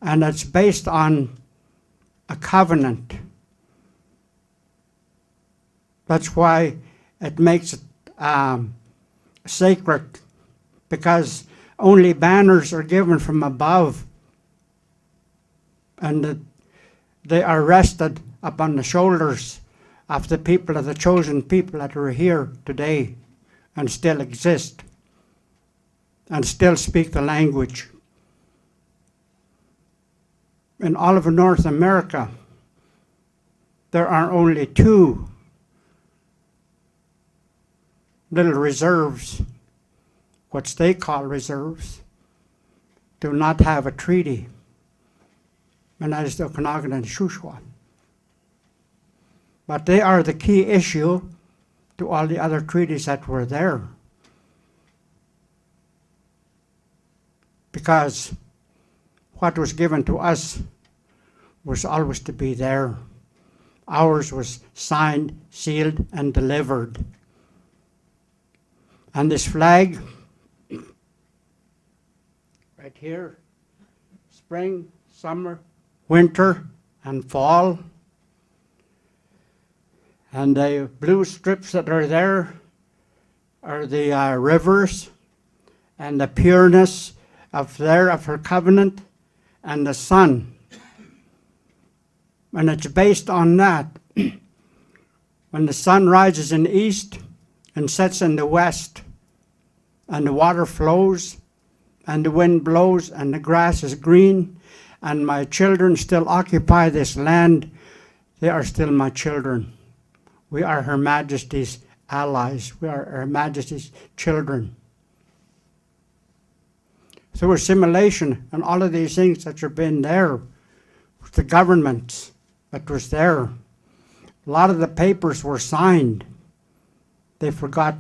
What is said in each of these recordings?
and it's based on a covenant. That's why it makes it sacred, because only banners are given from above, and they are rested upon the shoulders of the people, of the chosen people that are here today and still exist and still speak the language. In all of North America, there are only 2 little reserves, which they call reserves, do not have a treaty, and that is the Okanagan and Shuswap. But they are the key issue to all the other treaties that were there. Because what was given to us was always to be there. Ours was signed, sealed, and delivered. And this flag, right here, spring, summer, winter, and fall. And the blue strips that are there are the rivers and the pureness of her covenant, and the sun. And it's based on that. When the sun rises in the east and sets in the west, and the water flows, and the wind blows, and the grass is green, and my children still occupy this land, they are still my children. We are Her Majesty's allies. We are Her Majesty's children. Through assimilation and all of these things that have been there, the governments that was there, a lot of the papers were signed. They forgot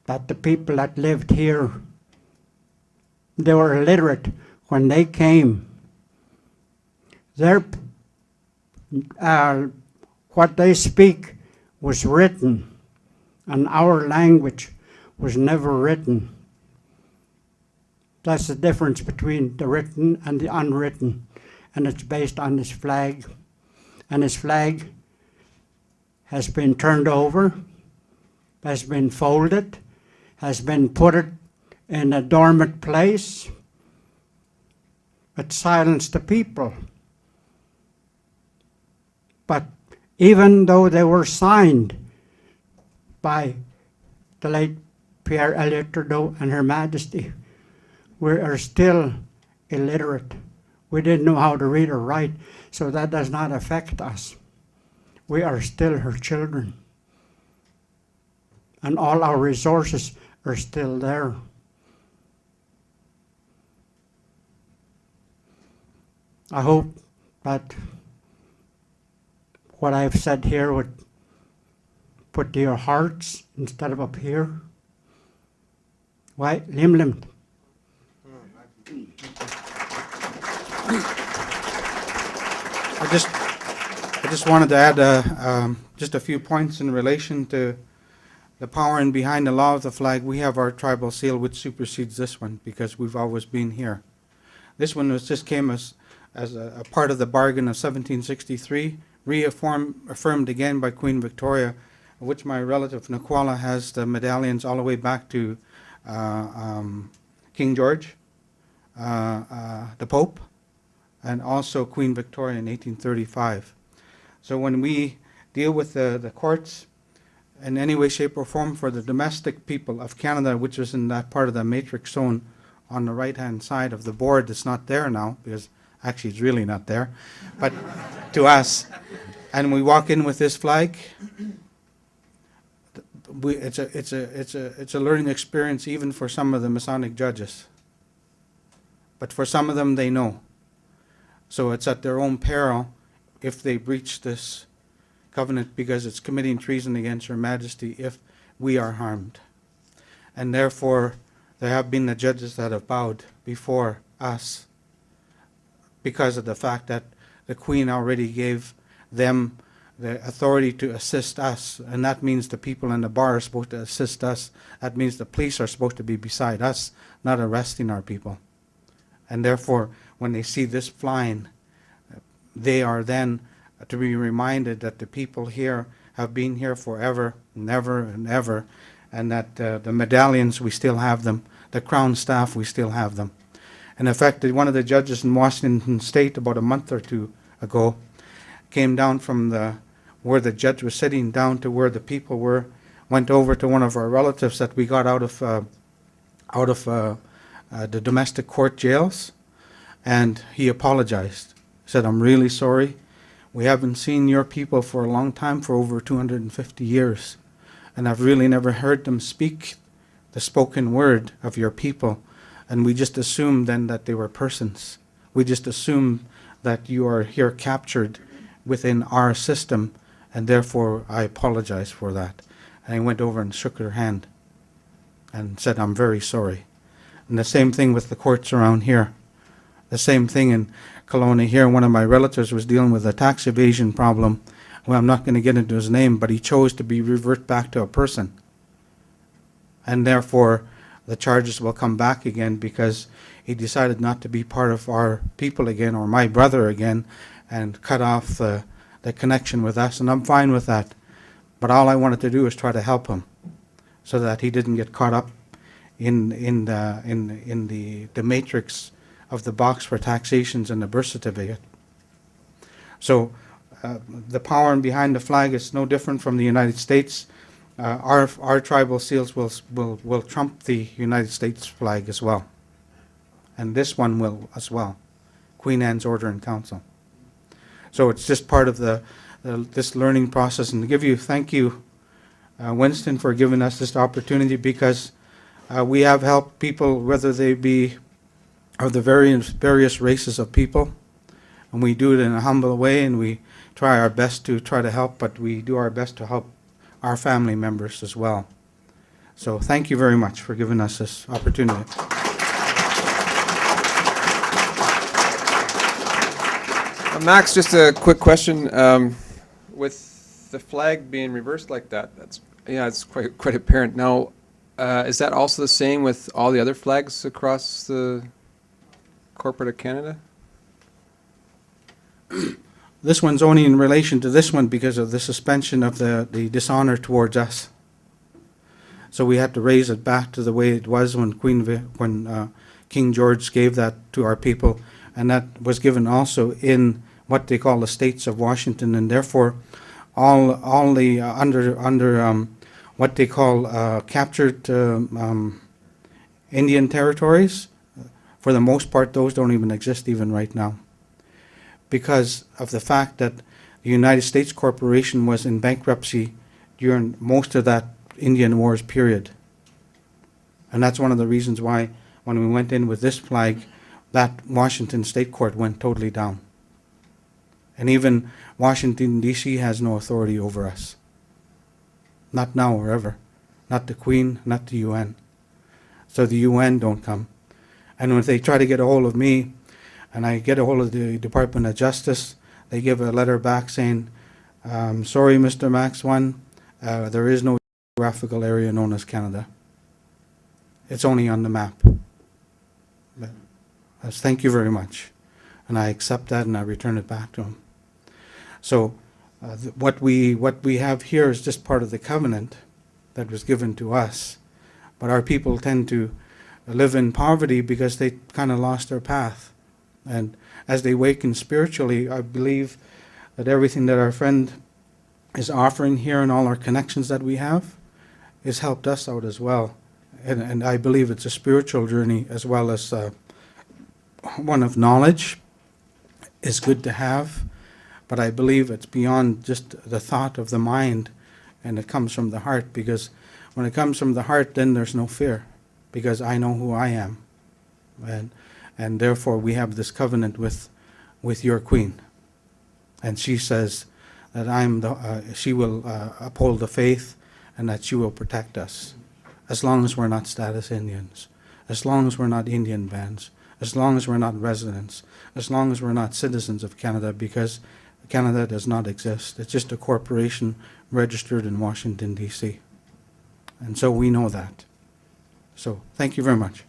that the people that lived here, they were illiterate when they came. What they speak was written, and our language was never written. That's the difference between the written and the unwritten, and it's based on this flag. And this flag has been turned over, has been folded, has been put in a dormant place. It silenced the people. But even though they were signed by the late Pierre Elliott Trudeau and Her Majesty, we are still illiterate. We didn't know how to read or write, so that does not affect us. We are still her children. And all our resources are still there. I hope that what I've said here would put to your hearts instead of up here. Why, Lim. I just wanted to add just a few points in relation to the power and behind the law of the flag. We have our tribal seal, which supersedes this one because we've always been here. This one just came as a part of the bargain of 1763, reaffirmed again by Queen Victoria, which my relative Naquala has the medallions all the way back to King George, the Pope, and also Queen Victoria in 1835. So when we deal with the courts in any way, shape, or form for the domestic people of Canada, which was in that part of the matrix zone on the right-hand side of the board that's not there now, because actually it's really not there, but to us, and we walk in with this flag, it's a learning experience even for some of the Masonic judges. But for some of them, they know. So it's at their own peril if they breach this covenant, because it's committing treason against Her Majesty if we are harmed. And therefore, there have been the judges that have bowed before us because of the fact that the Queen already gave them the authority to assist us, and that means the people in the bar are supposed to assist us. That means the police are supposed to be beside us, not arresting our people. And therefore, when they see this flying, they are then to be reminded that the people here have been here forever, and ever and ever, and that the medallions, we still have them. The crown staff, we still have them. And in fact, one of the judges in Washington State about a month or two ago came down from where the judge was sitting down to where the people were, went over to one of our relatives that we got out of the domestic court jails, and he apologized. He said, "I'm really sorry. We haven't seen your people for a long time, for over 250 years, and I've really never heard them speak the spoken word of your people, and we just assumed then that they were persons. We just assumed that you are here captured within our system, and therefore I apologize for that." And he went over and shook her hand and said, "I'm very sorry." And the same thing with the courts around here. The same thing in Kelowna here. One of my relatives was dealing with a tax evasion problem. Well, I'm not going to get into his name, but he chose to be revert back to a person. And therefore, the charges will come back again because he decided not to be part of our people again, or my brother again, and cut off the connection with us. And I'm fine with that. But all I wanted to do is try to help him so that he didn't get caught up in the matrix of the box for taxations and the birth certificate. So the power behind the flag is no different from the United States. Our tribal seals will trump the United States flag as well. And this one will as well. Queen Anne's Order in Council. So it's just part of this learning process. And to give you, thank you, Winston, for giving us this opportunity, because we have helped people, whether they be of the various races of people, and we do it in a humble way, and we try our best to try to help, but we do our best to help our family members as well. So thank you very much for giving us this opportunity. Max, just a quick question. With the flag being reversed like that, it's quite apparent. Now, is that also the same with all the other flags across the corporate of Canada? This one's only in relation to this one because of the suspension of the dishonor towards us. So we had to raise it back to the way it was when King George gave that to our people, and that was given also in what they call the states of Washington, and therefore all the under what they call captured Indian territories, for the most part, those don't even exist even right now, because of the fact that the United States Corporation was in bankruptcy during most of that Indian Wars period. And that's one of the reasons why when we went in with this flag, that Washington State Court went totally down. And even Washington, D.C. has no authority over us. Not now or ever. Not the Queen, not the UN. So the UN don't come. And when they try to get a hold of me, and I get a hold of the Department of Justice, they give a letter back saying, sorry, Mr. Max One, there is no geographical area known as Canada. It's only on the map. But, thank you very much. And I accept that and I return it back to him. So what we have here is just part of the covenant that was given to us. But our people tend to live in poverty because they kind of lost their path. And as they awaken spiritually, I believe that everything that our friend is offering here and all our connections that we have has helped us out as well. And I believe it's a spiritual journey as well as one of knowledge is good to have, but I believe it's beyond just the thought of the mind, and it comes from the heart, because when it comes from the heart, then there's no fear, because I know who I am. And therefore we have this covenant with your Queen. And she says that she will uphold the faith and that she will protect us, as long as we're not status Indians, as long as we're not Indian bands, as long as we're not residents, as long as we're not citizens of Canada, because Canada does not exist. It's just a corporation registered in Washington, D.C. And so we know that. So thank you very much.